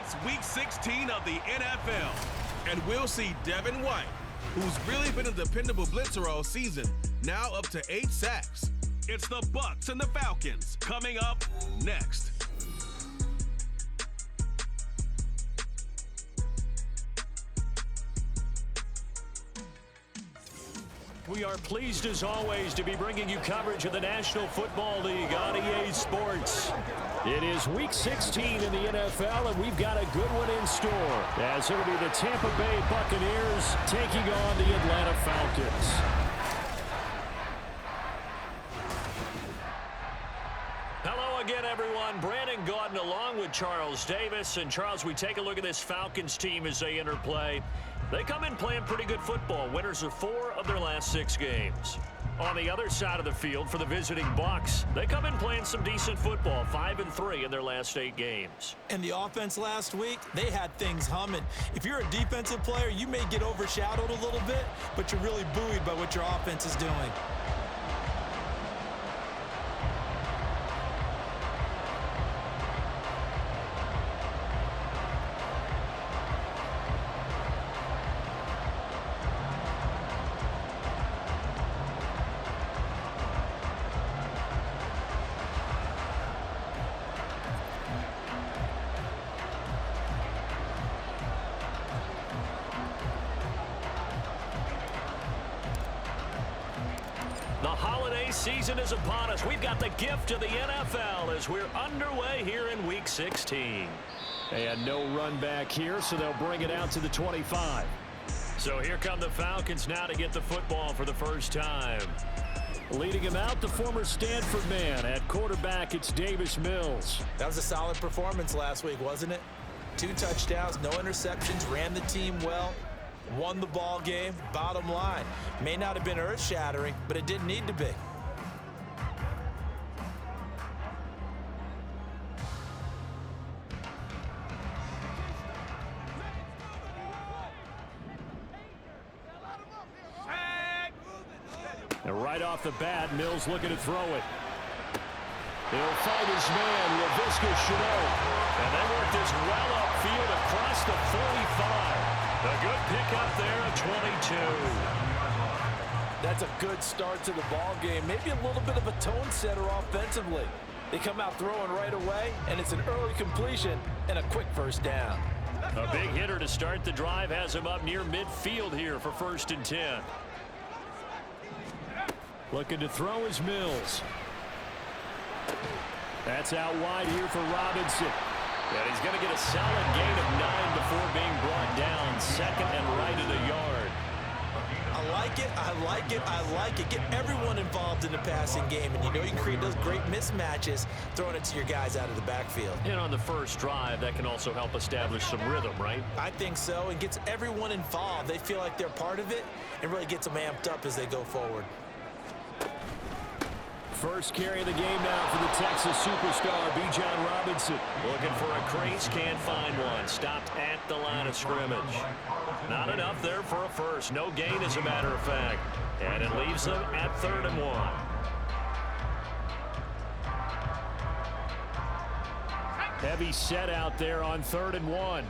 It's Week 16 of the NFL, and we'll see Devin White, who's really been a dependable blitzer all season, now up to 8 sacks. It's the Bucs and the Falcons coming up next. We are pleased as always to be bringing you coverage of the National Football League on EA Sports. It is Week 16 in the NFL, and we've got a good one in store, as it'll be the Tampa Bay Buccaneers taking on the Atlanta Falcons. Hello again, everyone. Brandon Gaudin along with Charles Davis. And Charles, we take a look at this Falcons team as they enter play. They come in playing pretty good football. Winners of 4 of their last 6 games. On the other side of the field for the visiting Bucs, they come in playing some decent football, 5-3 in their last 8 games. And the offense last week, they had things humming. If you're a defensive player, you may get overshadowed a little bit, but you're really buoyed by what your offense is doing. The holiday season is upon us. We've got the gift of the NFL as we're underway here in Week 16. And no run back here, so they'll bring it out to the 25. So here come the Falcons now to get the football for the first time. Leading him out, the former Stanford man. At quarterback, it's Davis Mills. That was a solid performance last week, wasn't it? 2 touchdowns, no interceptions, ran the team well. Won the ball game. Bottom line, may not have been earth-shattering, but it didn't need to be. And right off the bat, Mills looking to throw it. He'll fight his man, Laviska Shenault. And they work this well upfield across the 45. A good pickup there at 22. That's a good start to the ball game. Maybe a little bit of a tone setter offensively. They come out throwing right away, and it's an early completion and a quick first down. A big hitter to start the drive has him up near midfield here for 1st and 10. Looking to throw is Mills. That's out wide here for Robinson. And he's going to get a solid gain of 9 before being brought down. 2nd and right at a yard. I like it, I like it, I like it. Get everyone involved in the passing game, and you know you can create those great mismatches throwing it to your guys out of the backfield. And on the first drive, that can also help establish some rhythm, right? I think so. It gets everyone involved. They feel like they're part of it and really gets them amped up as they go forward. First carry of the game now for the Texas superstar, Bijan Robinson. Looking for a crease, can't find one. Stopped at the line of scrimmage. Not enough there for a first. No gain, as a matter of fact. And it leaves them at 3rd and 1. Heavy set out there on 3rd and 1.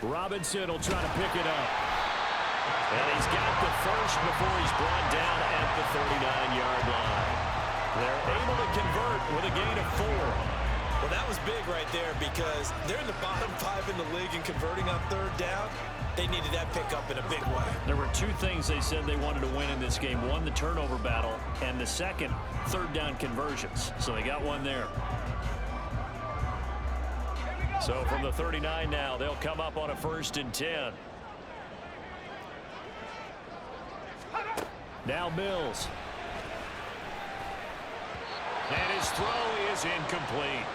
Robinson will try to pick it up. And he's got the first before he's brought down at the 39-yard line. They're able to convert with a gain of 4. Well, that was big right there because they're in the bottom 5 in the league and converting on 3rd down. They needed that pickup in a big way. There were 2 things they said they wanted to win in this game. One, the turnover battle, and the second, 3rd down conversions. So they got one there. So from the 39 now, they'll come up on a 1st and 10. Now Mills. And his throw is incomplete.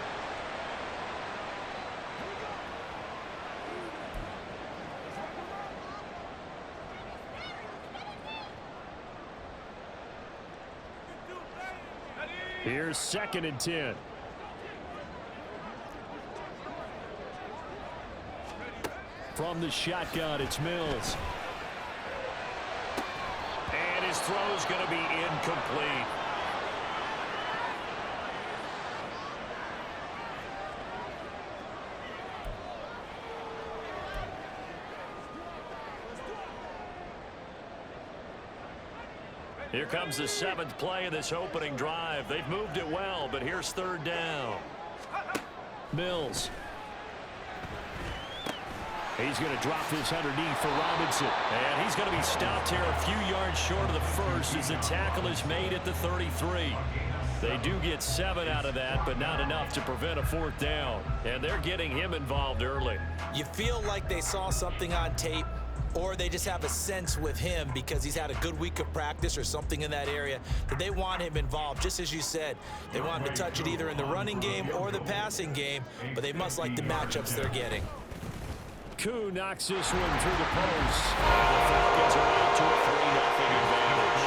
Here's 2nd and 10. From the shotgun, it's Mills. And his throw is going to be incomplete. Here comes the 7th play of this opening drive. They've moved it well, but here's 3rd down. Mills. He's going to drop this underneath for Robinson. And he's going to be stopped here a few yards short of the first as the tackle is made at the 33. They do get 7 out of that, but not enough to prevent a 4th down. And they're getting him involved early. You feel like they saw something on tape, or they just have a sense with him because he's had a good week of practice or something in that area that they want him involved. Just as you said, they want him to touch it either in the running game or the passing game, but they must like the matchups they're getting. Koo knocks this one through the post. And the Falcons are out to a 3-0 advantage.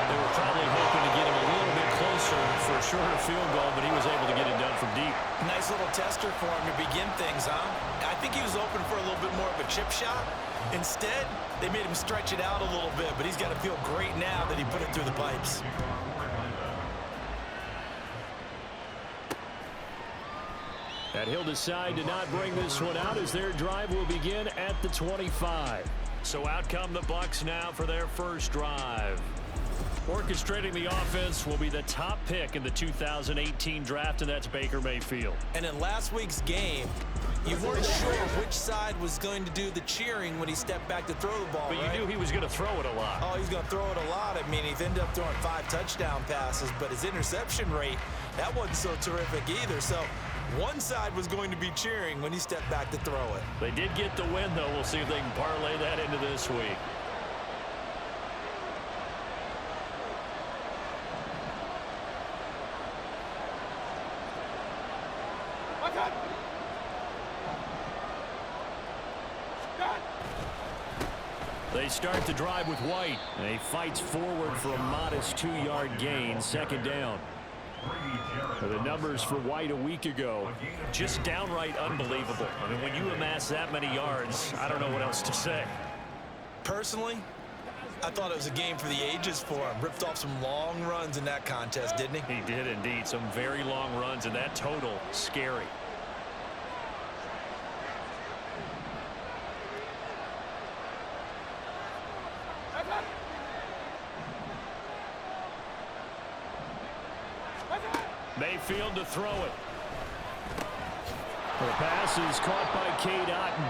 They were probably hoping to get him a little bit closer for a shorter field goal, but he was able to get it done from deep. Nice little tester for him to begin things, huh? I think he was open for a little bit more of a chip shot. Instead, they made him stretch it out a little bit, but he's got to feel great now that he put it through the pipes. And he'll decide to not bring this one out as their drive will begin at the 25. So out come the Bucs now for their first drive. Orchestrating the offense will be the top pick in the 2018 draft, and that's Baker Mayfield. And in last week's game, you weren't sure which side was going to do the cheering when he stepped back to throw the ball, but right? You knew he was going to throw it a lot. Oh, he's going to throw it a lot. I mean, he's ended up throwing 5 touchdown passes, but his interception rate, that wasn't so terrific either. So one side was going to be cheering when he stepped back to throw it. They did get the win, though. We'll see if they can parlay that into this week. They start the drive with White. And he fights forward for a modest 2-yard gain, 2nd down. The numbers for White a week ago, just downright unbelievable. I mean, when you amass that many yards, I don't know what else to say. Personally, I thought it was a game for the ages for him. Ripped off some long runs in that contest, didn't he? He did indeed. Some very long runs, and that total, scary. Mayfield to throw it. The pass is caught by Cade Otton.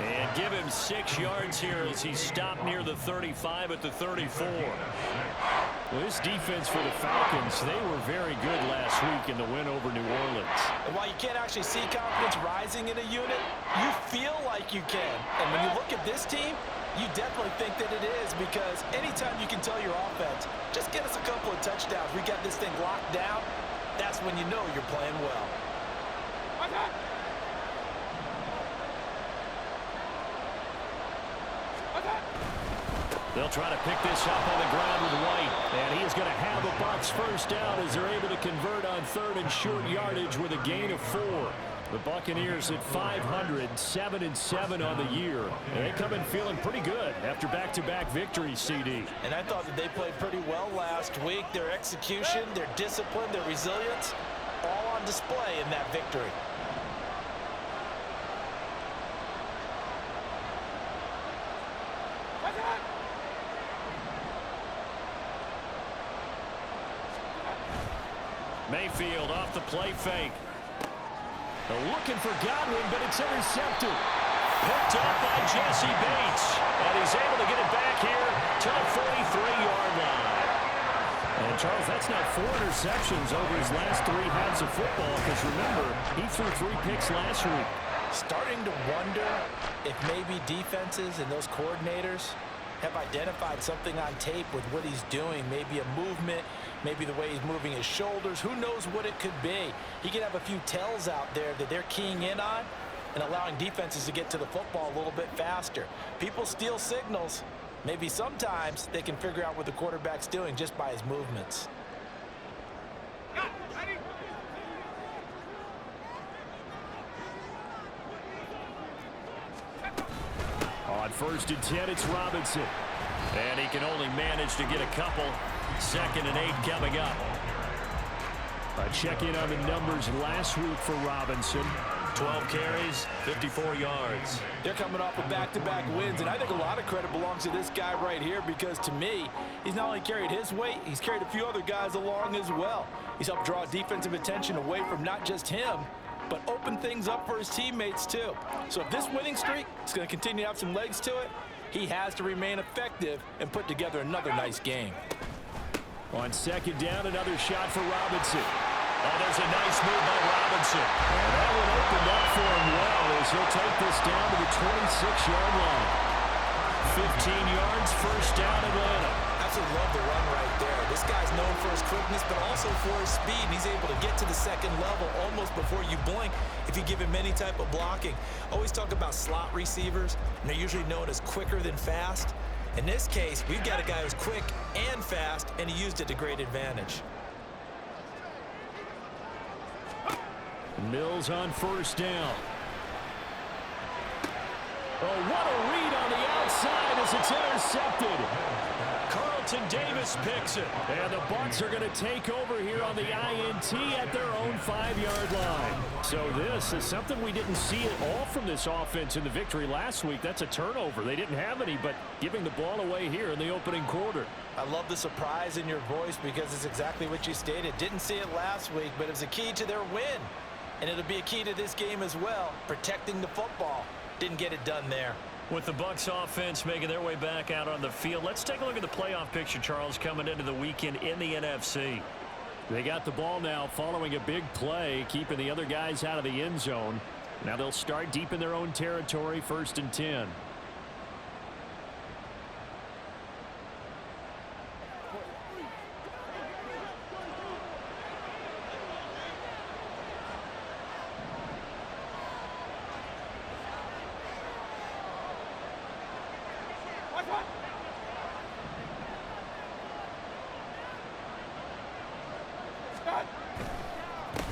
And give him 6 yards here as he's stopped near the 35 at the 34. Well, this defense for the Falcons, they were very good last week in the win over New Orleans. And while you can't actually see confidence rising in a unit, you feel like you can. And when you look at this team, you definitely think that it is, because anytime you can tell your offense, just get us a couple of touchdowns, we got this thing locked down, that's when you know you're playing well. They'll try to pick this up on the ground with White. And he is going to have a Bucs first down as they're able to convert on 3rd and short yardage with a gain of 4. The Buccaneers at 500, 7-7 on the year. And they come in feeling pretty good after back-to-back victories, CD. And I thought that they played pretty well last week. Their execution, their discipline, their resilience, all on display in that victory. Mayfield off the play fake. They're looking for Godwin, but it's intercepted. Picked up by Jesse Bates. And he's able to get it back here to the 43-yard line. And, Charles, that's now 4 interceptions over his last 3 halves of football. Because, remember, he threw 3 picks last week. Starting to wonder if maybe defenses and those coordinators have identified something on tape with what he's doing. Maybe a movement, maybe the way he's moving his shoulders. Who knows what it could be? He could have a few tells out there that they're keying in on and allowing defenses to get to the football a little bit faster. People steal signals. Maybe sometimes they can figure out what the quarterback's doing just by his movements. On 1st and 10, it's Robinson. And he can only manage to get a couple. 2nd and 8 coming up. A check-in on the numbers last week for Robinson. 12 carries, 54 yards. They're coming off of back-to-back wins, and I think a lot of credit belongs to this guy right here because, to me, he's not only carried his weight, he's carried a few other guys along as well. He's helped draw defensive attention away from not just him, but open things up for his teammates, too. So if this winning streak is going to continue to have some legs to it, he has to remain effective and put together another nice game. On second down, another shot for Robinson. Oh, there's a nice move by Robinson. And that one opened up for him well as he'll take this down to the 26-yard line. 15 yards, first down, Atlanta. Absolutely love the run right there. This guy's known for his quickness, but also for his speed. And he's able to get to the second level almost before you blink if you give him any type of blocking. Always talk about slot receivers, and they're usually known as quicker than fast. In this case, we've got a guy who's quick and fast, and he used it to great advantage. Mills on first down. Oh, what a read on the outside as it's intercepted. Carlton Davis picks it. And the Bucs are going to take over here on the INT at their own 5-yard line. So this is something we didn't see at all from this offense in the victory last week. That's a turnover. They didn't have any, but giving the ball away here in the opening quarter. I love the surprise in your voice because it's exactly what you stated. Didn't see it last week, but it was a key to their win. And it'll be a key to this game as well, protecting the football. Didn't get it done there. With the Bucs offense making their way back out on the field, let's take a look at the playoff picture, Charles, coming into the weekend in the NFC. They got the ball now following a big play, keeping the other guys out of the end zone. Now they'll start deep in their own territory, 1st and 10.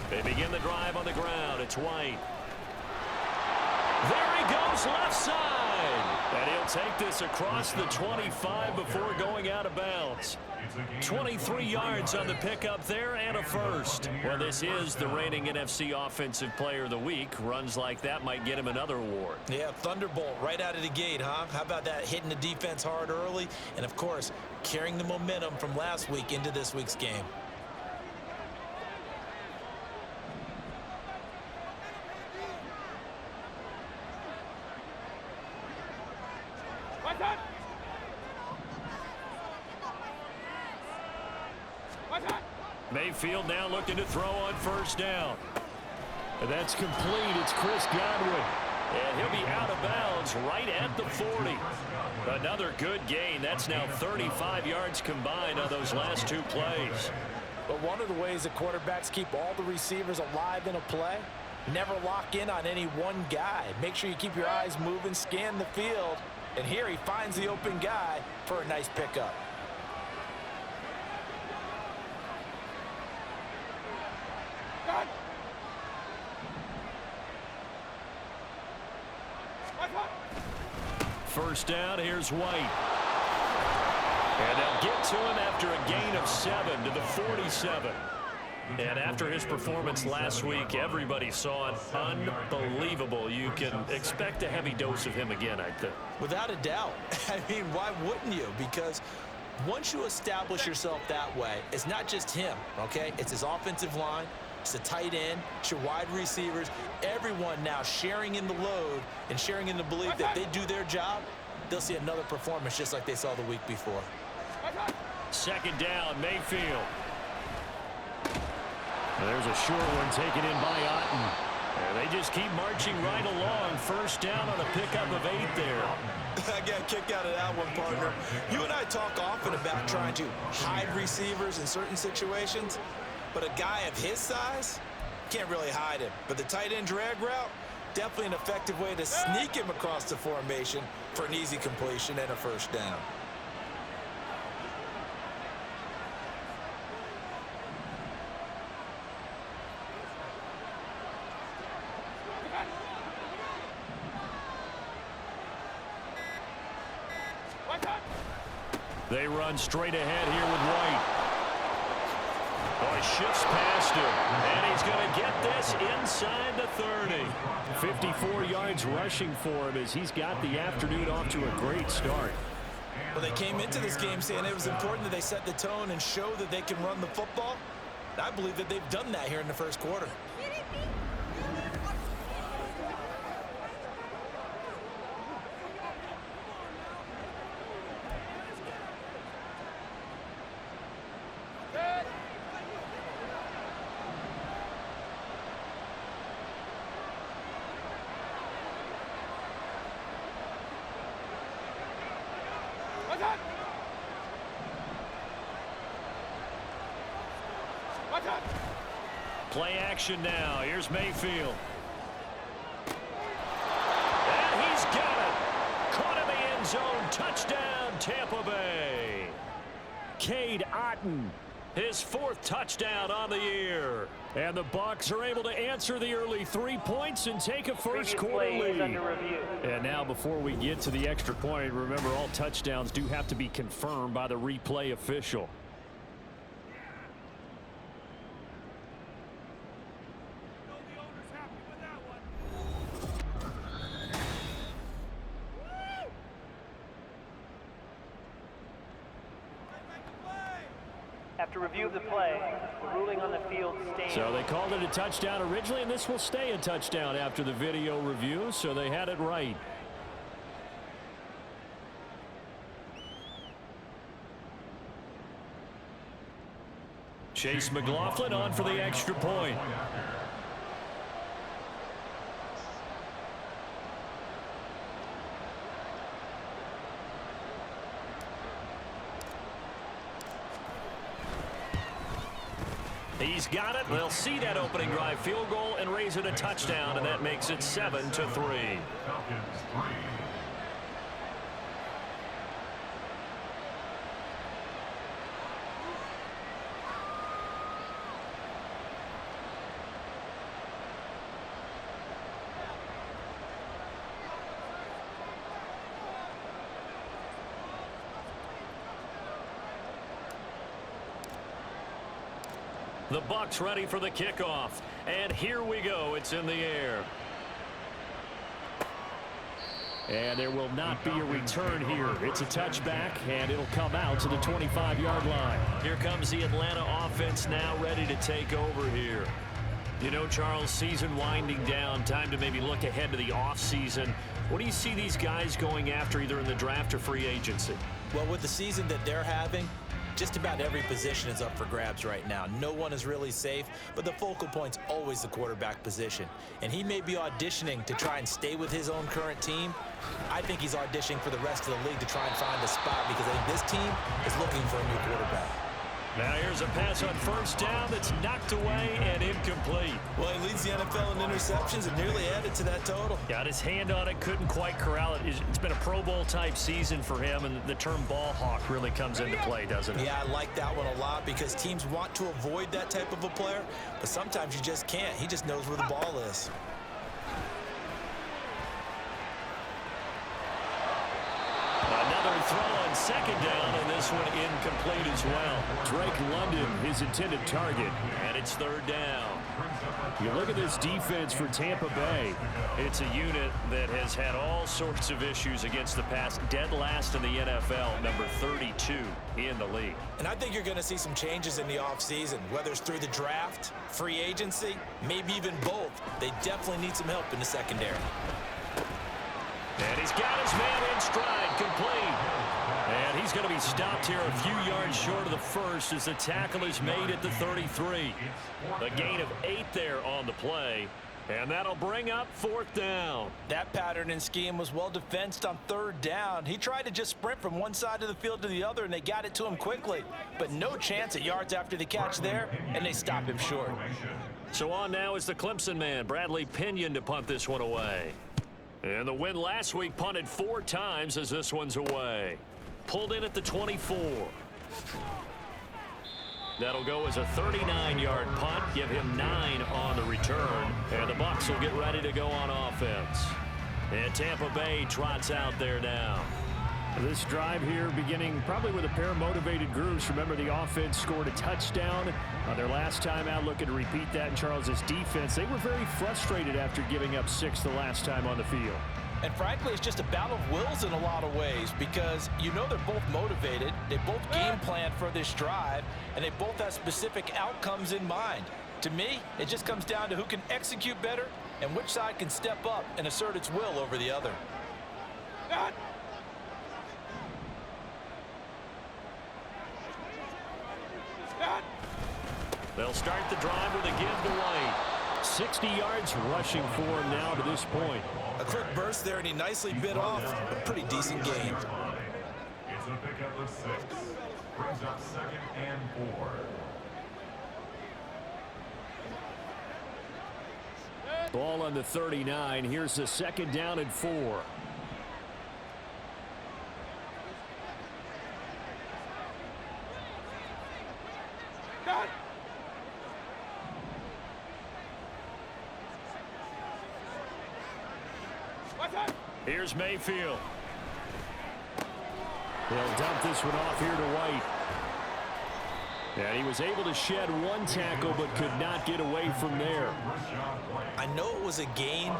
They begin the drive on the ground. It's White. There he goes, left side. And he'll take this across the 25 before going out of bounds. 23 yards on the pickup there and a first. Well, this is the reigning NFC Offensive Player of the Week. Runs like that might get him another award. Yeah, thunderbolt right out of the gate, huh? How about that, hitting the defense hard early? And, of course, carrying the momentum from last week into this week's game. Mayfield now looking to throw on first down. And that's complete. It's Chris Godwin. And he'll be out of bounds right at the 40. Another good gain. That's now 35 yards combined on those last two plays. But one of the ways that quarterbacks keep all the receivers alive in a play, never lock in on any one guy. Make sure you keep your eyes moving, scan the field. And here he finds the open guy for a nice pickup. First down, here's White. And they'll get to him after a gain of 7 to the 47. And after his performance last week, everybody saw it. Unbelievable. You can expect a heavy dose of him again, I think. Without a doubt. I mean, why wouldn't you? Because once you establish yourself that way, it's not just him, okay? It's his offensive line. It's the tight end. It's your wide receivers. Everyone now sharing in the load and sharing in the belief that they do their job, they'll see another performance just like they saw the week before. Second down, Mayfield. There's a short one taken in by Otten. And they just keep marching right along. First down on a pickup of 8 there. I got a kick out of that one, partner. You and I talk often about trying to hide receivers in certain situations, but a guy of his size can't really hide him. But the tight end drag route, definitely an effective way to sneak him across the formation for an easy completion and a first down. They run straight ahead here with White. Oh, shifts past him, and he's going to get this inside the 30. 54 yards rushing for him as he's got the afternoon off to a great start. Well, they came into this game saying it was important that they set the tone and show that they can run the football. I believe that they've done that here in the first quarter. Play action now. Here's Mayfield. And he's got it. Caught in the end zone. Touchdown, Tampa Bay. Cade Otton, his 4th touchdown on the year. And the Bucs are able to answer the early 3 points and take a first quarter lead. And now before we get to the extra point, remember all touchdowns do have to be confirmed by the replay official. After review of the play, the ruling on the field stands. So they called it a touchdown originally, and this will stay a touchdown after the video review, so they had it right. Chase McLaughlin on for the extra point. He's got it. They'll see that opening drive field goal and raise it a touchdown, and that makes it 7-3. The Bucs ready for the kickoff. And here we go. It's in the air. And there will not be a return here. It's a touchback, and it'll come out to the 25-yard line. Here comes the Atlanta offense now ready to take over here. You know, Charles, season winding down, time to maybe look ahead to the offseason. What do you see these guys going after either in the draft or free agency? Well, with the season that they're having, just about every position is up for grabs right now. No one is really safe, but the focal point's always the quarterback position. And he may be auditioning to try and stay with his own current team. I think he's auditioning for the rest of the league to try and find a spot because I think this team is looking for a new quarterback. Now here's a pass on first down that's knocked away and incomplete. Well, he leads the NFL in interceptions and nearly added to that total. Got his hand on it, couldn't quite corral it. It's been a Pro Bowl type season for him, and the term ball hawk really comes into play, doesn't it? Yeah, I like that one a lot because teams want to avoid that type of a player, but sometimes you just can't. He just knows where the ball is. Another throw on second down, and this one incomplete as well. Drake London, his intended target, and it's third down. You look at this defense for Tampa Bay. It's a unit that has had all sorts of issues against the pass, dead last in the NFL, number 32 in the league. And I think you're going to see some changes in the offseason, whether it's through the draft, free agency, maybe even both. They definitely need some help in the secondary. And he's got his man in stride, complete. And he's going to be stopped here a few yards short of the first as the tackle is made at the 33. A gain of 8 there on the play, and that'll bring up fourth down. That pattern and scheme was well defensed on third down. He tried to just sprint from one side of the field to the other, and they got it to him quickly. But no chance at yards after the catch there, and they stop him short. So on now is the Clemson man, Bradley Pinion, to punt this one away. And the win last week punted 4 times as this one's away. Pulled in at the 24. That'll go as a 39-yard punt, give him 9 on the return. And the Bucs will get ready to go on offense. And Tampa Bay trots out there now. This drive here beginning probably with a pair of motivated groups. Remember, the offense scored a touchdown on their last time out, looking to repeat that in Charles's defense. They were very frustrated after giving up 6 the last time on the field. And frankly, it's just a battle of wills in a lot of ways because you know they're both motivated. They both game plan for this drive, and they both have specific outcomes in mind. To me, it just comes down to who can execute better and which side can step up and assert its will over the other. They'll start the drive with a give to White. 60 yards rushing for him now to this point. A quick burst there, and he nicely bit off a pretty decent gain. It's a pickup of 6. Brings up 2nd and 4. Ball on the 39. Here's the 2nd down and 4. Here's Mayfield. They'll dump this one off here to White. And he was able to shed 1 tackle but could not get away from there. I know it was a gain,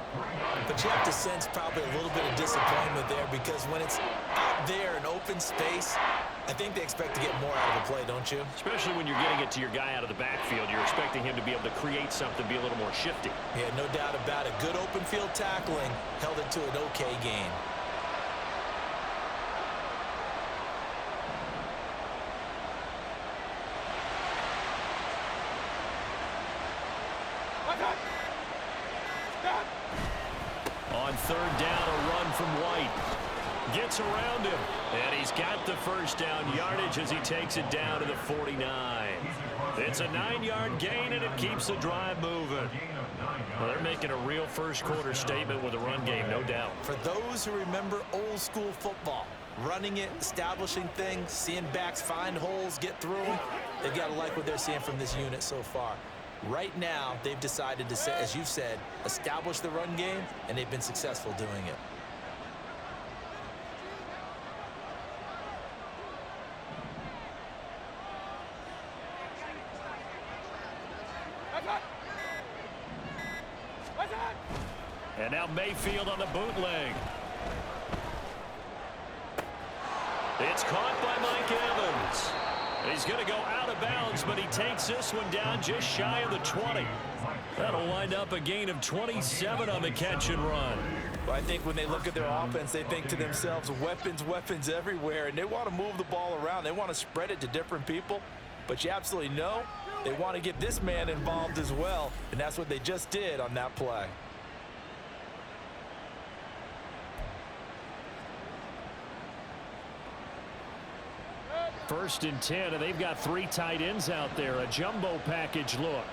but you have to sense probably a little bit of disappointment there because when it's out there in open space, I think they expect to get more out of the play, don't you? Especially when you're getting it to your guy out of the backfield. You're expecting him to be able to create something, be a little more shifty. Yeah, no doubt about it. Good open field tackling held it to an okay gain. On 3rd down, a run from White. Gets around him, and he's got the first down yardage as he takes it down to the 49. It's a 9-yard gain, and it keeps the drive moving. Well, they're making a real first-quarter statement with a run game, no doubt. For those who remember old-school football, running it, establishing things, seeing backs find holes, get through them, they've got to like what they're seeing from this unit so far. Right now, they've decided to, as you said, establish the run game, and they've been successful doing it. And now Mayfield on the bootleg. It's caught by Mike Evans. He's going to go out of bounds, but he takes this one down just shy of the 20. That'll wind up a gain of 27 on the catch and run. Well, I think when they look at their offense, they think to themselves, weapons, weapons everywhere, and they want to move the ball around. They want to spread it to different people, but you absolutely know they want to get this man involved as well, and that's what they just did on that play. First and 10, and they've got 3 tight ends out there. A jumbo package look.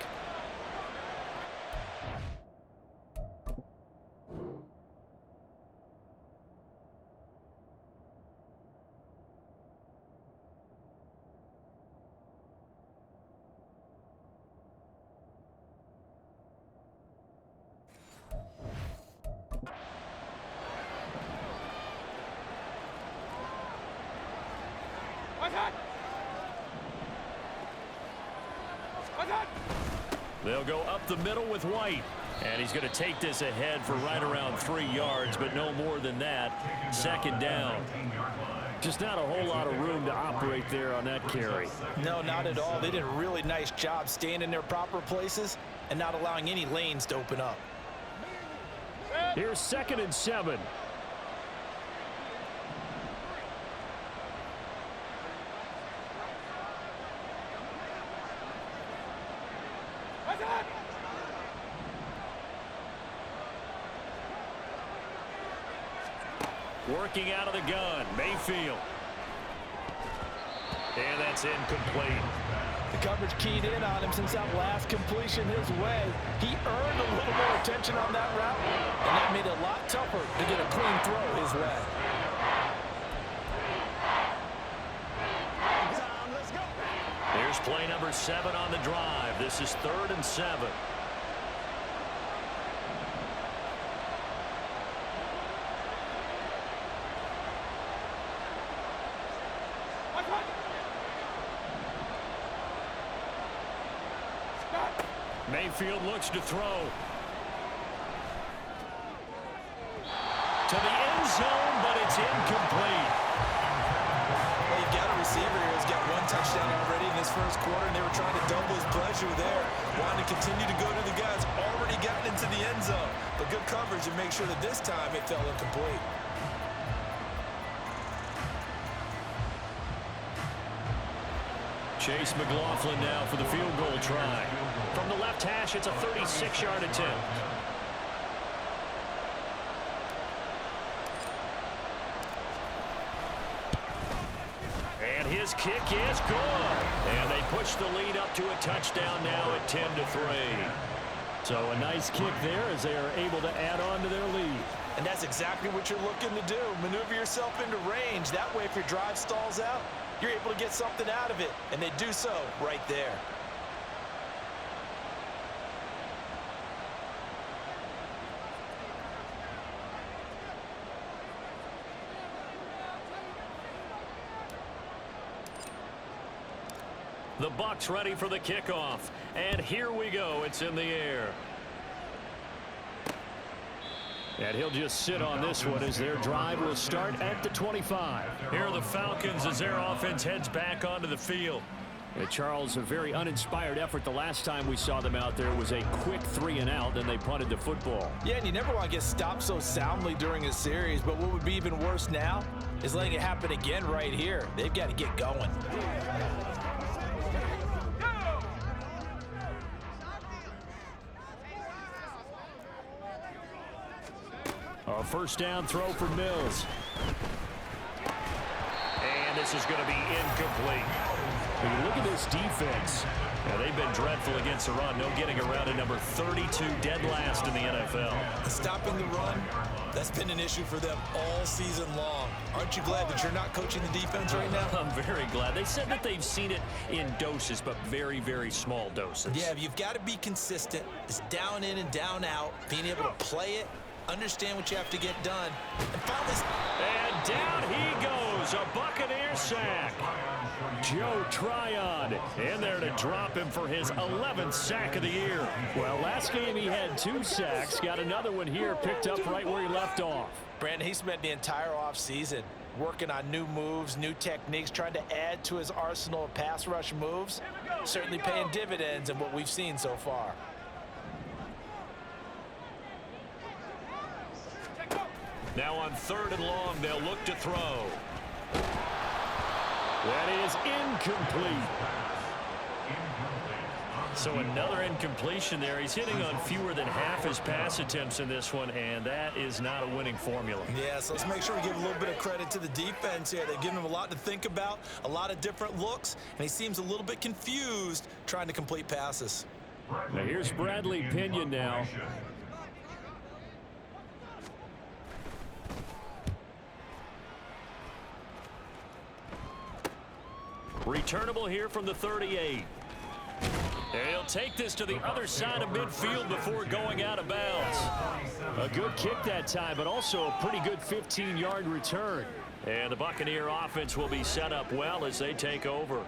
They'll go up the middle with White. And he's going to take this ahead for right around 3 yards, but no more than that. 2nd down. Just not a whole lot of room to operate there on that carry. No, not at all. They did a really nice job staying in their proper places and not allowing any lanes to open up. Here's 2nd and 7. Working out of the gun, Mayfield. And that's incomplete. The coverage keyed in on him since that last completion his way. He earned a little more attention on that route, and that made it a lot tougher to get a clean throw his way. Here's play number 7 on the drive. This is 3rd and 7. Mayfield looks to throw. To the end zone, but it's incomplete. Well, you've got a receiver here who's got one touchdown already in this first quarter, and they were trying to double his pleasure there. Wanting to continue to go to the guys already gotten into the end zone. But good coverage and make sure that this time it fell incomplete. Chase McLaughlin now for the field goal try. From the left hash, it's a 36-yard attempt. And his kick is good. And they push the lead up to a touchdown now at 10-3. So a nice kick there as they are able to add on to their lead. And that's exactly what you're looking to do. Maneuver yourself into range. That way, if your drive stalls out, you're able to get something out of it. And they do so right there. The Bucs ready for the kickoff. And here we go. It's in the air. And he'll just sit on this one as their drive will start at the 25. Here are the Falcons as their offense heads back onto the field. And Charles, a very uninspired effort the last time we saw them out there was a quick 3-and-out, then they punted the football. Yeah, and you never want to get stopped so soundly during a series, but what would be even worse now is letting it happen again right here. They've got to get going. A first down throw for Mills. And this is going to be incomplete. When you look at this defense, now they've been dreadful against the run. No getting around to number 32, dead last in the NFL. Stopping the run, that's been an issue for them all season long. Aren't you glad that you're not coaching the defense right now? I'm very glad. They said that they've seen it in doses, but very, very small doses. Yeah, you've got to be consistent. It's down in and down out, being able to play it, understand what you have to get done, and finally... And down he goes, a Buccaneer sack. Joe Tryon in there to drop him for his 11th sack of the year. Well, last game he had 2 sacks, got another one here, picked up right where he left off. Brandon, he spent the entire offseason working on new moves, new techniques, trying to add to his arsenal of pass rush moves. Certainly paying dividends in what we've seen so far. Now on 3rd and long, they'll look to throw. That is incomplete. So another incompletion there. He's hitting on fewer than half his pass attempts in this one, and that is not a winning formula. Yeah, so let's make sure we give a little bit of credit to the defense here. They've given him a lot to think about, a lot of different looks, and he seems a little bit confused trying to complete passes. Now here's Bradley Pinion now. Returnable here from the 38. And he'll take this to the other side of midfield before going out of bounds. A good kick that time, but also a pretty good 15-yard return. And the Buccaneer offense will be set up well as they take over.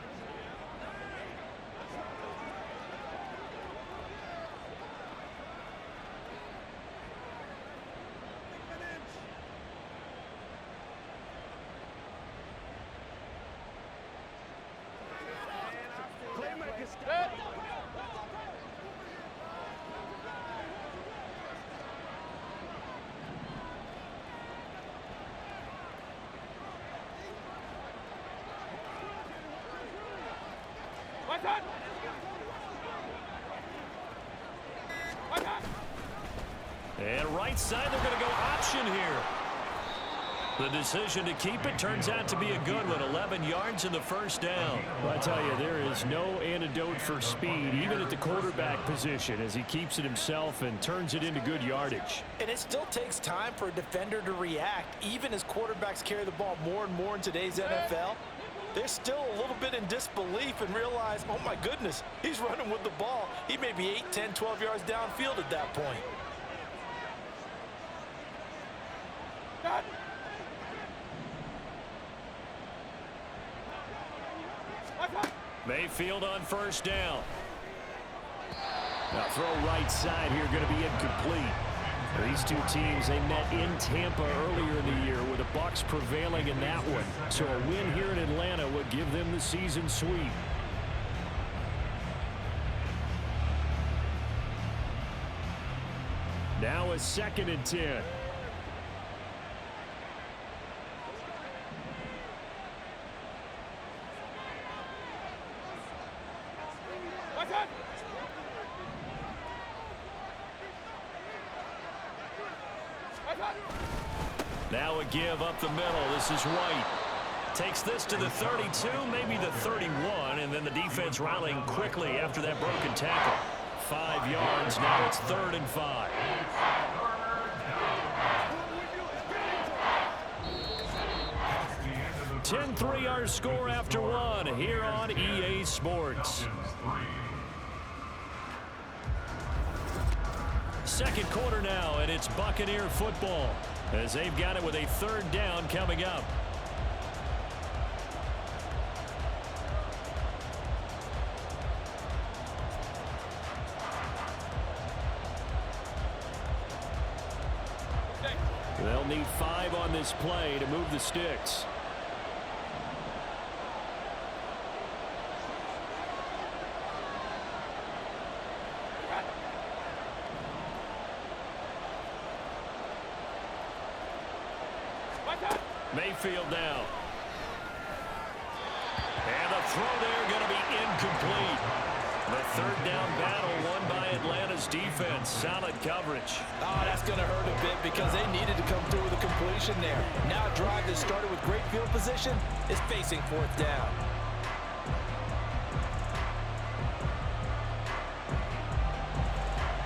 And right side, they're going to go option here. The decision to keep it turns out to be a good one. 11 yards in the first down. Well, I tell you, there is no antidote for speed, even at the quarterback position, as he keeps it himself and turns it into good yardage. And it still takes time for a defender to react, even as quarterbacks carry the ball more and more in today's NFL. They're still a little bit in disbelief and realize, oh my goodness, he's running with the ball. He may be 8, 10, 12 yards downfield at that point. Mayfield on first down. Now throw right side here, going to be incomplete. These two teams, they met in Tampa earlier in the year with the Bucs prevailing in that one. So a win here in Atlanta would give them the season sweep. Now a 2nd and 10. Now a give up the middle. This is White. Takes this to the 32, maybe the 31, and then the defense rallying quickly after that broken tackle. 5 yards, now it's 3rd and 5. (10-3) our score after one here on EA Sports. Second quarter now, and it's Buccaneer football as they've got it with a 3rd down coming up. They'll need 5 on this play to move the sticks. Mayfield now. And the throw there going to be incomplete. The 3rd down battle won by Atlanta's defense. Solid coverage. Oh, that's going to hurt a bit because they needed to come through with a completion there. Now a drive that started with great field position is facing 4th down.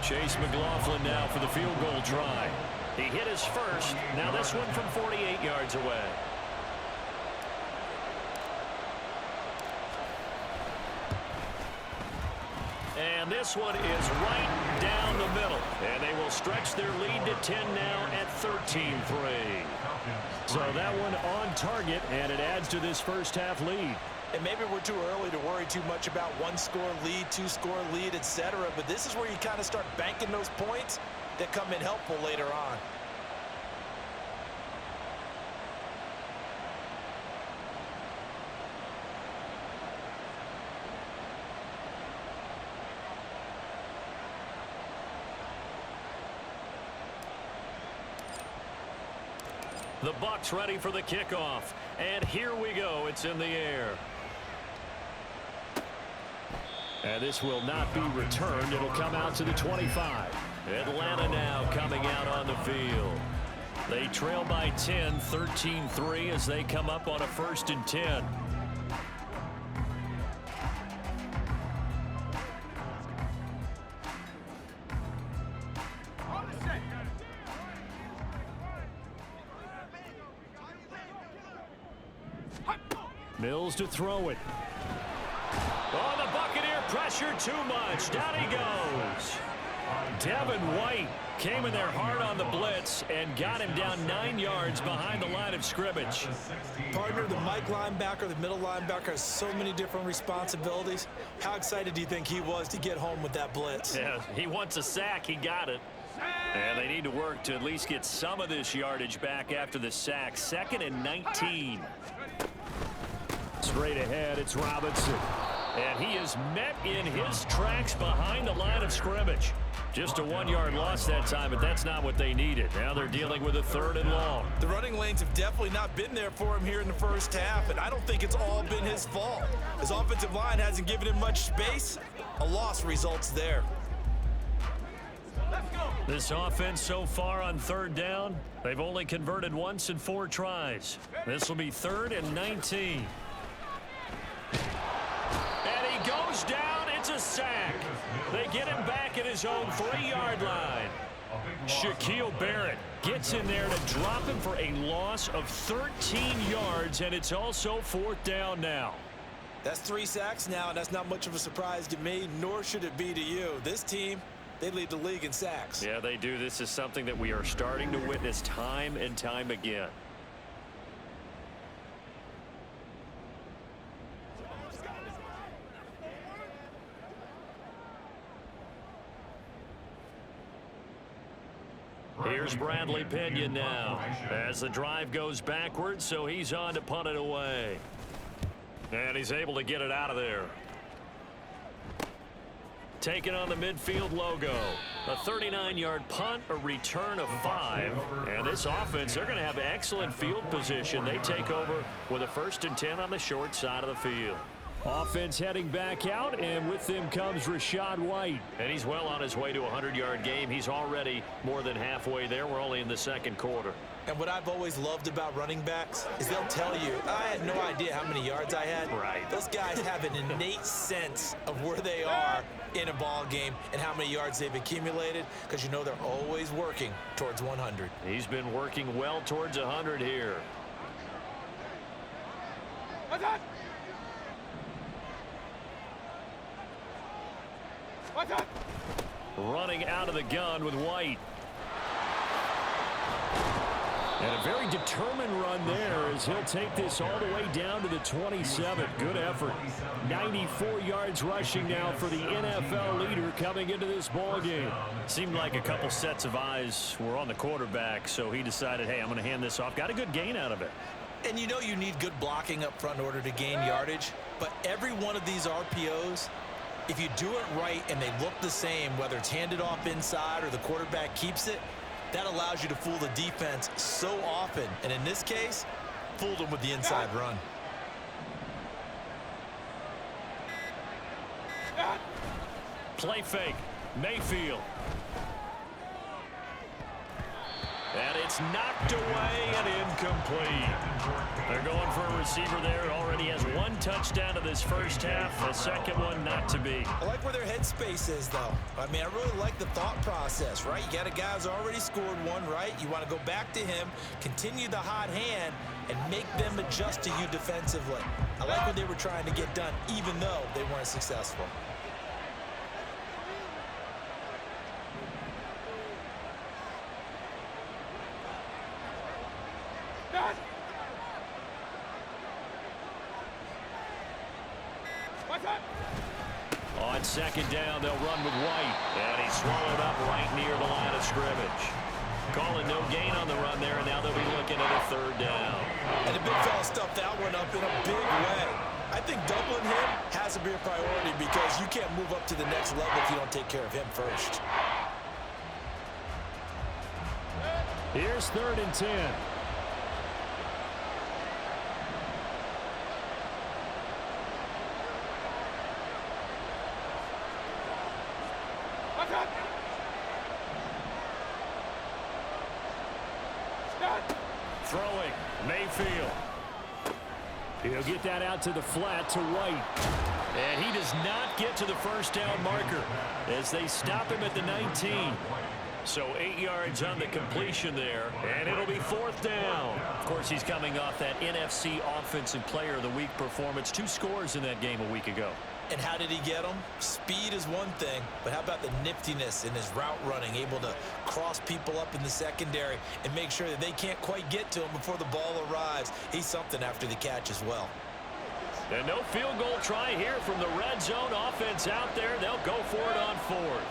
Chase McLaughlin now for the field goal try. He hit his first. Now this one from 48 yards away. And this one is right down the middle. And they will stretch their lead to 10 now at 13-3. So that one on target, and it adds to this first half lead. And maybe we're too early to worry too much about 1-score lead, 2-score lead, etc. But this is where you kind of start banking those points that come in helpful later on. The Bucs ready for the kickoff. And here we go. It's in the air. And this will not be returned. It'll come out to the 25. Atlanta now coming out on the field. They trail by 10, 13-3 as they come up on a 1st and 10. Mills to throw it. Oh, the Buccaneer pressure too much. Down he goes. Devin White came in there hard on the blitz and got him down 9 yards behind the line of scrimmage. Partner, the Mike linebacker, the middle linebacker has so many different responsibilities. How excited do you think he was to get home with that blitz? Yeah, he wants a sack. He got it. And they need to work to at least get some of this yardage back after the sack. 2nd and 19. Straight ahead, it's Robinson. And he is met in his tracks behind the line of scrimmage. Just a 1-yard loss that time, but that's not what they needed. Now they're dealing with a 3rd and long. The running lanes have definitely not been there for him here in the first half, and I don't think it's all been his fault. His offensive line hasn't given him much space. A loss results there. This offense so far on 3rd down, they've only converted once in 4 tries. This will be 3rd and 19. And he goes down. It's a sack. They get him back at his own 3-yard line. Shaquille Barrett gets in there to drop him for a loss of 13 yards, and it's also 4th down now. That's 3 sacks now, and that's not much of a surprise to me, nor should it be to you. This team, they lead the league in sacks. Yeah, they do. This is something that we are starting to witness time and time again. Here's Bradley Pinion now as the drive goes backwards, so he's on to punt it away. And he's able to get it out of there. Taking on the midfield logo. A 39-yard punt, a return of 5. And this offense, they're going to have excellent field position. They take over with a 1st and 10 on the short side of the field. Offense heading back out, and with them comes Rachaad White. And he's well on his way to a 100-yard game. He's already more than halfway there. We're only in the 2nd quarter. And what I've always loved about running backs is they'll tell you, I had no idea how many yards I had. Right. Those guys have an innate sense of where they are in a ball game and how many yards they've accumulated, because you know they're always working towards 100. He's been working well towards 100 here. Running out of the gun with White. And a very determined run there as he'll take this all the way down to the 27. Good effort. 94 yards rushing now for the NFL leader coming into this ball game. Seemed like a couple sets of eyes were on the quarterback, so he decided, hey, I'm going to hand this off. Got a good gain out of it. And you know you need good blocking up front in order to gain yardage, but every one of these RPOs, if you do it right and they look the same, whether it's handed off inside or the quarterback keeps it, that allows you to fool the defense so often. And in this case, fooled them with the inside run. Play fake. Mayfield. And it's knocked away and incomplete. They're going for a receiver there. Already has 1 touchdown to this first half. A second one not to be. I like where their headspace is, though. I mean, I really like the thought process, right? You got a guy who's already scored 1, right? You want to go back to him, continue the hot hand, and make them adjust to you defensively. I like what they were trying to get done, even though they weren't successful. On second down, they'll run with White. And he's swallowed up right near the line of scrimmage. Calling no gain on the run there, and now they'll be looking at a 3rd down. And the big fella stuffed that one up in a big way. I think doubling him has to be a priority because you can't move up to the next level if you don't take care of him first. Here's 3rd and 10. Throwing, Mayfield. He'll get that out to the flat to White. And he does not get to the 1st down marker as they stop him at the 19. So 8 yards on the completion there, and it'll be 4th down. Of course, he's coming off that NFC Offensive Player of the Week performance. 2 scores in that game a week ago. And how did he get them? Speed is one thing, but how about the niftiness in his route running, able to cross people up in the secondary and make sure that they can't quite get to him before the ball arrives. He's something after the catch as well. And no field goal try here from the red zone offense out there. They'll go for it on 4th.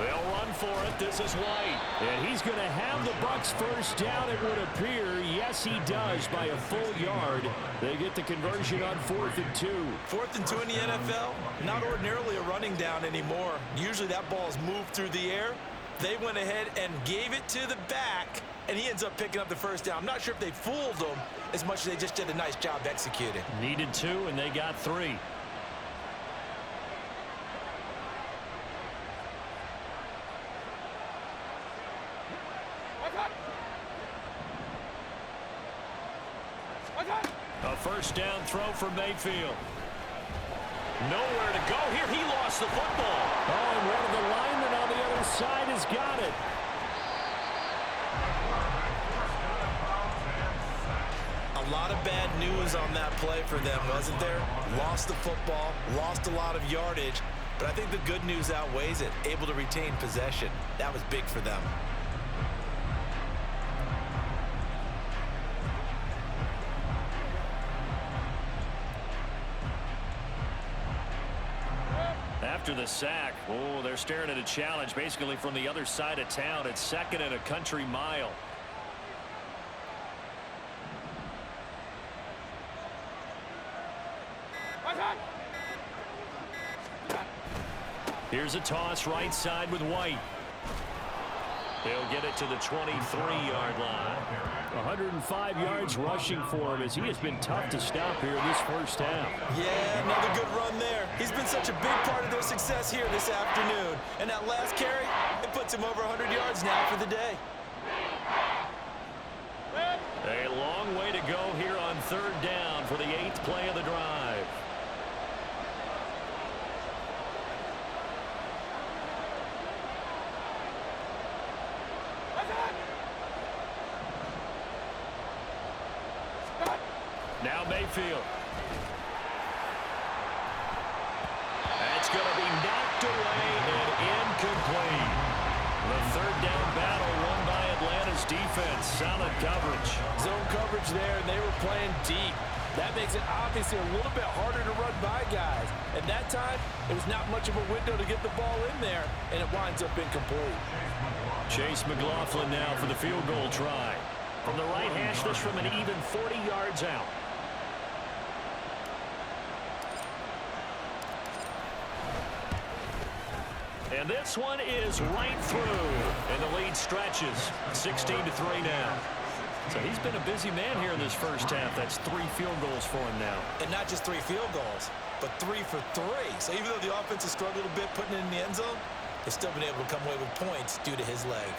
They'll run for it. This is White. And he's going to have the Bucs 1st down, it would appear. Yes, he does by a full yard. They get the conversion on 4th and 2. 4th and 2 in the NFL, not ordinarily a running down anymore. Usually that ball's moved through the air. They went ahead and gave it to the back, and he ends up picking up the 1st down. I'm not sure if they fooled him as much as they just did a nice job executing. Needed 2, and they got 3. A 1st down throw for Mayfield. Nowhere to go here. He lost the football. Oh, and one of the linemen on the other side has got it. A lot of bad news on that play for them, wasn't there? Lost the football, lost a lot of yardage, but I think the good news outweighs it. Able to retain possession. That was big for them. After the sack, oh, they're staring at a challenge basically from the other side of town. It's 2nd and a country mile. Here's a toss right side with White. He'll get it to the 23-yard line. 105 yards rushing for him as he has been tough to stop here this first half. Yeah, another good run there. He's been such a big part of their success here this afternoon. And that last carry, it puts him over 100 yards now for the day. A long way to go here on 3rd down for the 8th play of the drive. Now Mayfield. That's going to be knocked away and incomplete. The 3rd down battle won by Atlanta's defense. Solid coverage. Zone coverage there, and they were playing deep. That makes it obviously a little bit harder to run by guys. And that time, it was not much of a window to get the ball in there, and it winds up incomplete. Chase McLaughlin now for the field goal try. From the right hash, this from an even 40 yards out. And this one is right through, and the lead stretches 16-3 now. So he's been a busy man here in this first half. That's 3 field goals for him now. And not just 3 field goals, but 3 for 3. So even though the offense has struggled a bit putting it in the end zone, they've still been able to come away with points due to his leg.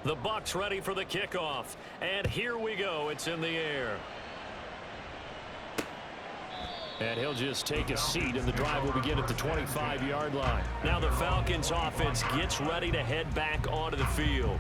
The Bucs ready for the kickoff. And here we go. It's in the air. And he'll just take a seat, and the drive will begin at the 25-yard line. Now the Falcons offense gets ready to head back onto the field.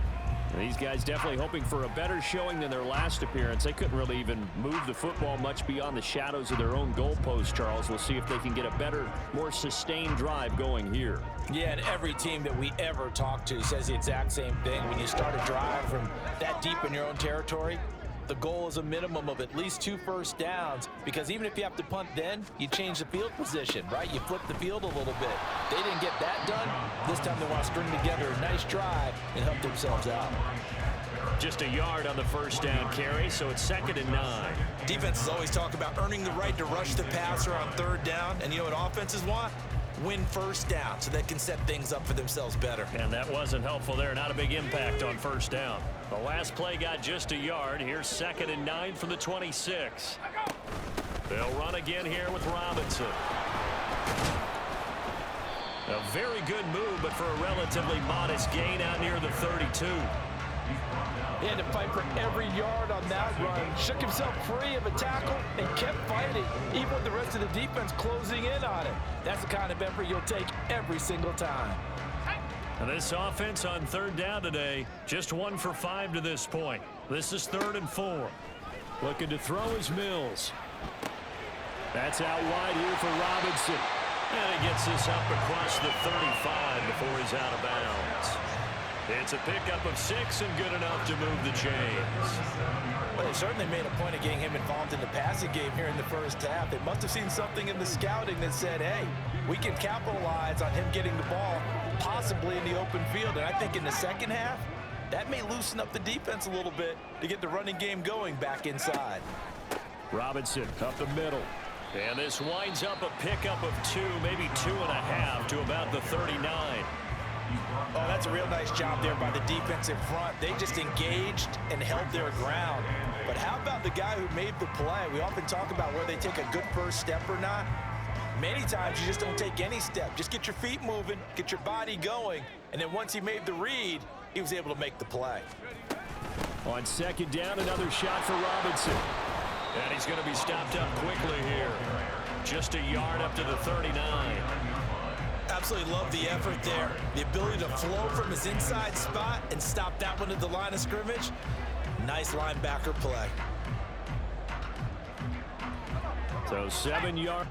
And these guys definitely hoping for a better showing than their last appearance. They couldn't really even move the football much beyond the shadows of their own goalpost, Charles. We'll see if they can get a better, more sustained drive going here. Yeah, and every team that we ever talk to says the exact same thing. When you start a drive from that deep in your own territory, the goal is a minimum of at least 2 first downs, because even if you have to punt then, you change the field position, right? You flip the field a little bit. They didn't get that done. This time they want to string together a nice drive and help themselves out. Just a yard on the first down carry, so it's 2nd and 9. Defenses always talk about earning the right to rush the passer on 3rd down, and you know what offenses want? Win first down so they can set things up for themselves better. And that wasn't helpful there. Not a big impact on first down. The last play got just a yard. Here's 2nd and 9 from the 26. They'll run again here with Robinson. A very good move, but for a relatively modest gain out near the 32. He had to fight for every yard on that run. Shook himself free of a tackle and kept fighting, even with the rest of the defense closing in on it. That's the kind of effort you'll take every single time. And this offense on 3rd down today, just 1 for 5 to this point. This is 3rd and 4. Looking to throw is Mills. That's out wide here for Robinson. And he gets this up across the 35 before he's out of bounds. It's a pickup of 6 and good enough to move the chains. Well, they certainly made a point of getting him involved in the passing game here in the first half. They must have seen something in the scouting that said, hey, we can capitalize on him getting the ball possibly in the open field. And I think in the second half, that may loosen up the defense a little bit to get the running game going back inside. Robinson up the middle. And this winds up a pickup of 2, maybe 2.5 to about the 39. Oh, that's a real nice job there by the defensive front. They just engaged and held their ground. But how about the guy who made the play? We often talk about where they take a good first step or not. Many times you just don't take any step. Just get your feet moving, get your body going, and then once he made the read, he was able to make the play. On second down, another shot for Robinson. And he's going to be stopped up quickly here. Just a yard up to the 39. Absolutely love the effort there. The ability to flow from his inside spot and stop that one at the line of scrimmage. Nice linebacker play. So 7 yards.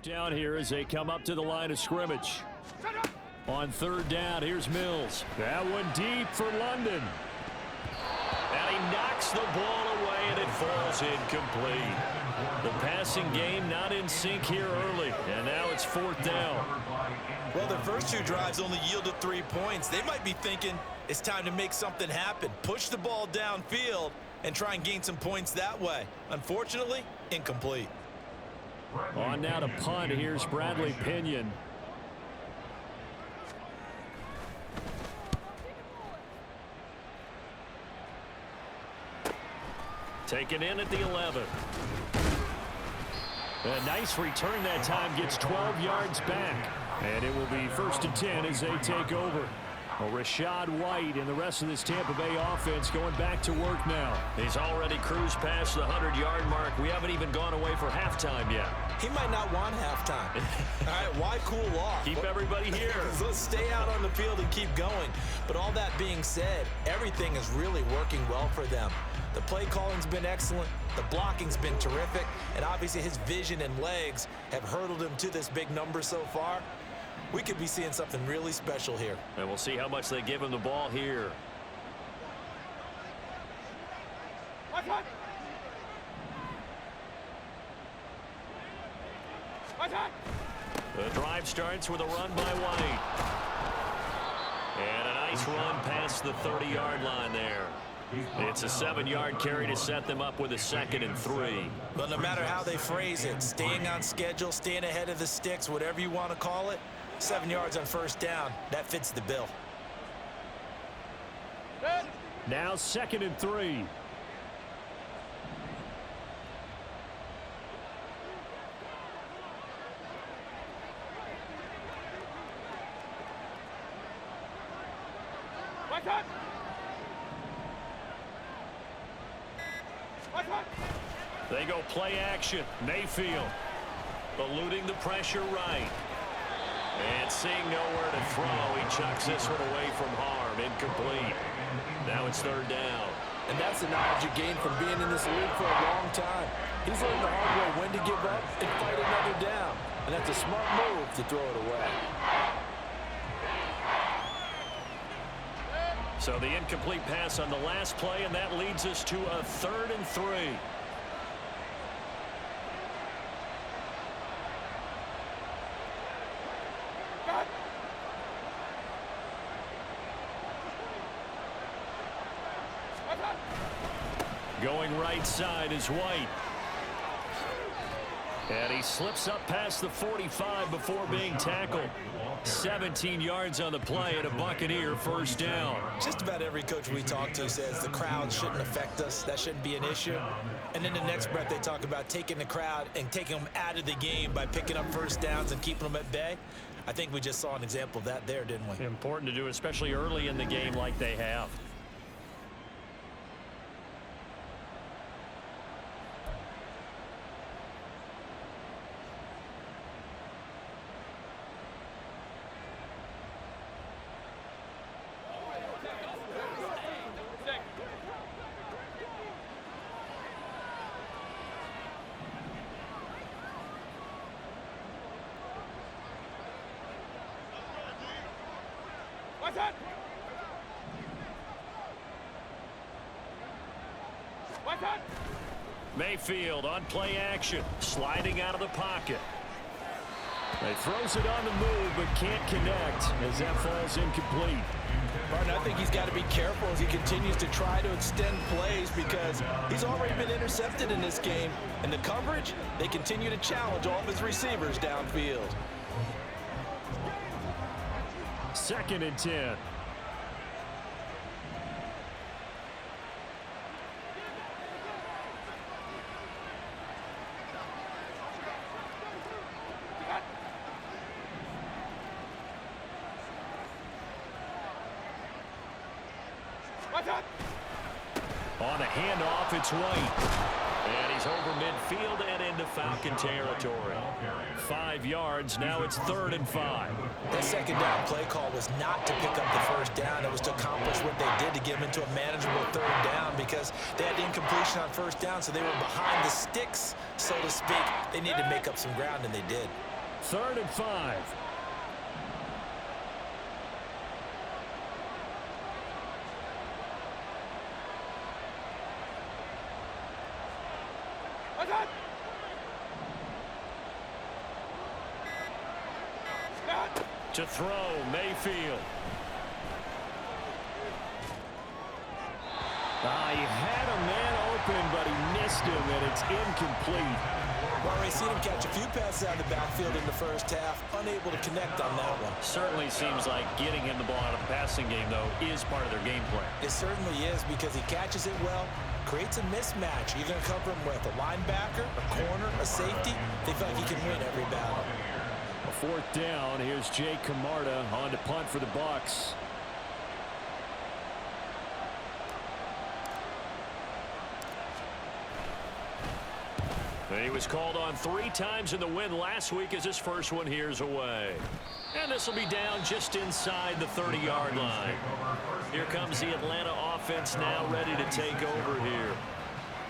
Down here as they come up to the line of scrimmage. On third down, here's Mills. That one deep for London. And he knocks the ball away, and it falls incomplete. The passing game not in sync here early, and now it's fourth down. Well, their first 2 drives only yielded 3 points. They might be thinking it's time to make something happen. Push the ball downfield and try and gain some points that way. Unfortunately, incomplete. On now to punt. Here's Bradley Pinion. Taken in at the 11. A nice return that time. Gets 12 yards back. And it will be 1st and 10 as they take over. Well, Rashad White and the rest of this Tampa Bay offense going back to work now. He's already cruised past the 100-yard mark. We haven't even gone away for halftime yet. He might not want halftime. All right, why cool off? Keep everybody here. Let's stay out on the field and keep going. But all that being said, everything is really working well for them. The play calling's been excellent. The blocking's been terrific. And obviously his vision and legs have hurdled him to this big number so far. We could be seeing something really special here. And we'll see how much they give him the ball here. The drive starts with a run by White. And a nice run past the 30-yard line there. It's a 7-yard carry to set them up with a 2nd and 3. But no matter how they phrase it, staying on schedule, staying ahead of the sticks, whatever you want to call it, 7 yards on first down, that fits the bill. Now 2nd and 3. They go play action. Mayfield eluding the pressure right. And seeing nowhere to throw, he chucks this one away from harm. Incomplete. Now it's 3rd down. And that's the knowledge you gain from being in this league for a long time. He's learned the hard way when to give up and fight another down. And that's a smart move to throw it away. So the incomplete pass on the last play, and that leads us to a 3rd and 3. Going right side is White. And he slips up past the 45 before being tackled. 17 yards on the play and a Buccaneer first down. Just about every coach we talk to says the crowd shouldn't affect us. That shouldn't be an issue. And then the next breath they talk about taking the crowd and taking them out of the game by picking up first downs and keeping them at bay. I think we just saw an example of that there, didn't we? Important to do, especially early in the game like they have. Mayfield on play action, sliding out of the pocket. He throws it on the move, but can't connect as that falls incomplete. Martin, I think he's got to be careful as he continues to try to extend plays because he's already been intercepted in this game. And the coverage, they continue to challenge all of his receivers downfield. 2nd and 10. On a handoff, it's White. And he's over midfield and into Falcon territory. 5 yards, now it's 3rd and 5. That second down play call was not to pick up the first down. It was to accomplish what they did to get him into a manageable 3rd down because they had incompletion on first down, so they were behind the sticks, so to speak. They needed to make up some ground, and they did. 3rd and 5. To throw, Mayfield. He had a man open, but he missed him, and it's incomplete. Well, we've seen him catch a few passes out of the backfield in the first half, unable to connect on that one. Certainly seems like getting him the ball out of the passing game, though, is part of their game plan. It certainly is because he catches it well, creates a mismatch. You're going to cover him with a linebacker, a corner, a safety. They feel like he can win every battle. 4th down. Here's Jay Camarda on to punt for the Bucs. He was called on 3 times in the win last week as his first one here's away. And this will be down just inside the 30-yard line. Here comes the Atlanta offense now ready to take over here.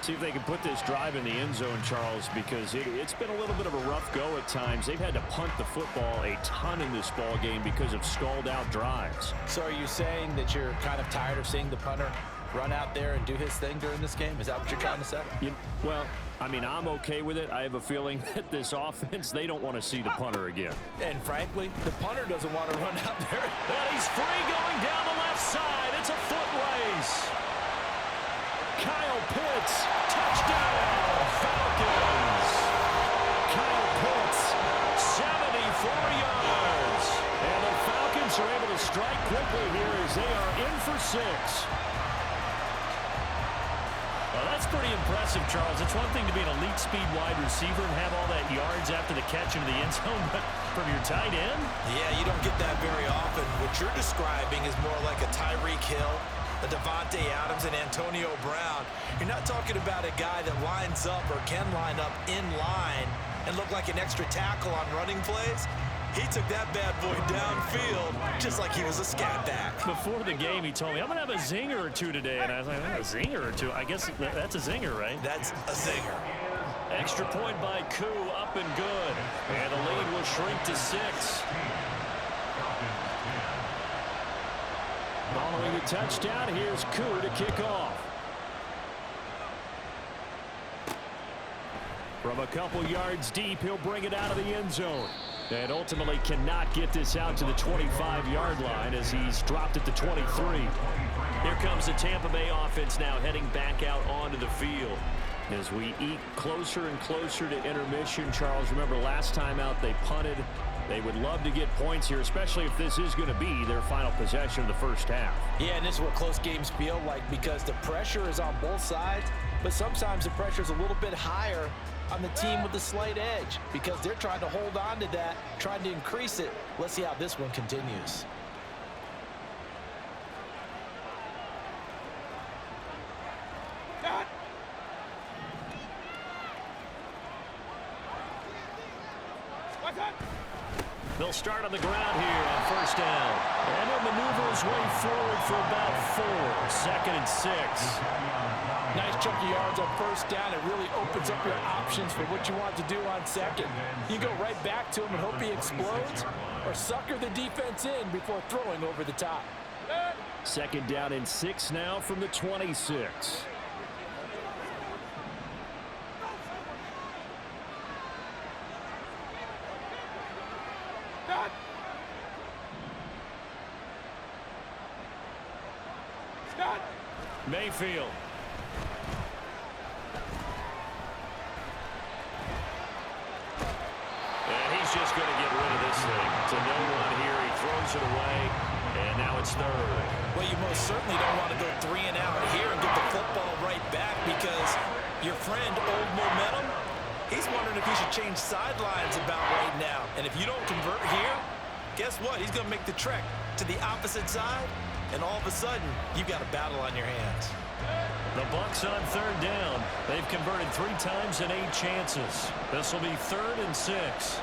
See if they can put this drive in the end zone, Charles, because it's been a little bit of a rough go at times. They've had to punt the football a ton in this ball game because of stalled-out drives. So are you saying that you're kind of tired of seeing the punter run out there and do his thing during this game? Is that what you're trying to say? Well, I mean, I'm okay with it. I have a feeling that this offense, they don't want to see the punter again. And frankly, the punter doesn't want to run out there. And he's free going down the left side. It's a foot race. Kyle Pitts, touchdown, Falcons. Kyle Pitts, 74 yards. And the Falcons are able to strike quickly here as they are in for 6. Well, that's pretty impressive, Charles. It's one thing to be an elite speed wide receiver and have all that yards after the catch into the end zone, but from your tight end? Yeah, you don't get that very often. What you're describing is more like a Tyreek Hill, a Devontae Adams, and Antonio Brown. You're not talking about a guy that lines up or can line up in line and look like an extra tackle on running plays. He took that bad boy downfield just like he was a scat back. Before the game, he told me, I'm going to have a zinger or two today. And I was like, a zinger or two? I guess that's a zinger, right? That's a zinger. Extra point by Koo, up and good. And the lead will shrink to 6. Following the touchdown, here's Koo to kick off. From a couple yards deep, he'll bring it out of the end zone. And ultimately cannot get this out to the 25-yard line as he's dropped at the 23. Here comes the Tampa Bay offense now heading back out onto the field. As we eat closer and closer to intermission, Charles, remember last time out they punted. They would love to get points here, especially if this is going to be their final possession of the first half. Yeah, and this is what close games feel like because the pressure is on both sides, but sometimes the pressure is a little bit higher on the team with the slight edge because they're trying to hold on to that, trying to increase it. Let's see how this one continues. They'll start on the ground here on first down. And he'll maneuver his way forward for about 4. 2nd and 6. Nice chunk of yards on first down. It really opens up your options for what you want to do on second. You go right back to him and hope he explodes, or sucker the defense in before throwing over the top. 2nd down and 6 now from the 26. Mayfield. And he's just going to get rid of this thing. To no one here. He throws it away. And now it's 3rd. Well, you most certainly don't want to go 3 and out here and get the football right back because your friend, Old Momentum, he's wondering if he should change sidelines about right now. And if you don't convert here, guess what? He's going to make the trek to the opposite side, and all of a sudden, you've got a battle on your hands. The Bucs on 3rd down. They've converted 3 times and 8 chances. This will be 3rd and 6.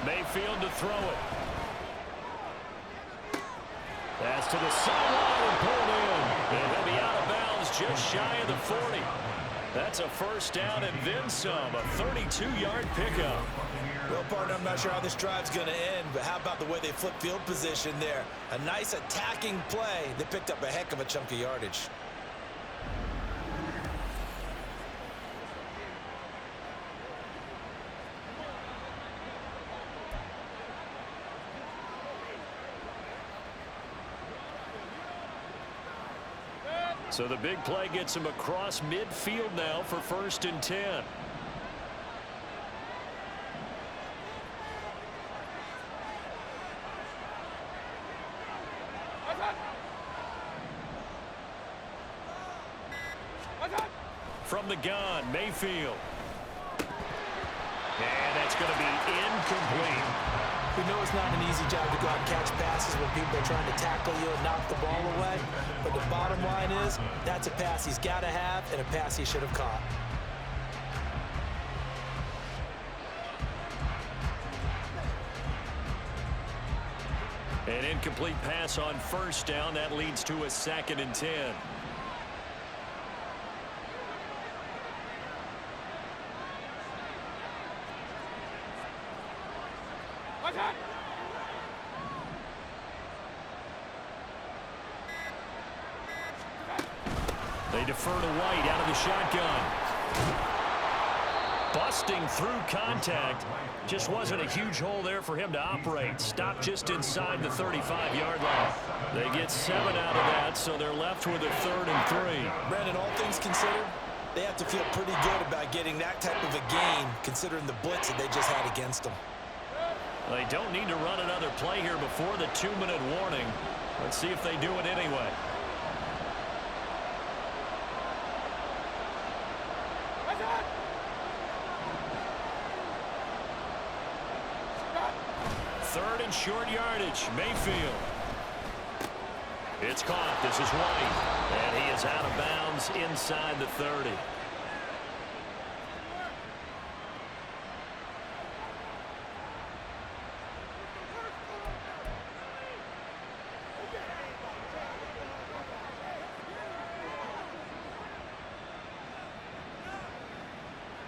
Mayfield to throw it. That's to the sideline and pulled in. And he'll be out of bounds just shy of the 40. That's a first down and then some. A 32-yard pickup. Well, partner, I'm not sure how this drive's going to end, but how about the way they flip field position there? A nice attacking play. They picked up a heck of a chunk of yardage. So the big play gets him across midfield now for 1st and 10. From the gun, Mayfield. And that's going to be incomplete. We know it's not an easy job to go out and catch passes when people are trying to tackle you and knock the ball away. But the bottom line is, that's a pass he's got to have and a pass he should have caught. An incomplete pass on first down. That leads to a 2nd and 10. They defer to White out of the shotgun. Busting through contact. Just wasn't a huge hole there for him to operate. Stopped just inside the 35-yard line. They get 7 out of that, so they're left with a 3rd and 3. Brandon, all things considered, they have to feel pretty good about getting that type of a gain, considering the blitz that they just had against them. They don't need to run another play here before the 2-minute warning. Let's see if they do it anyway. Third and short yardage. Mayfield. It's caught. This is White. And he is out of bounds inside the 30.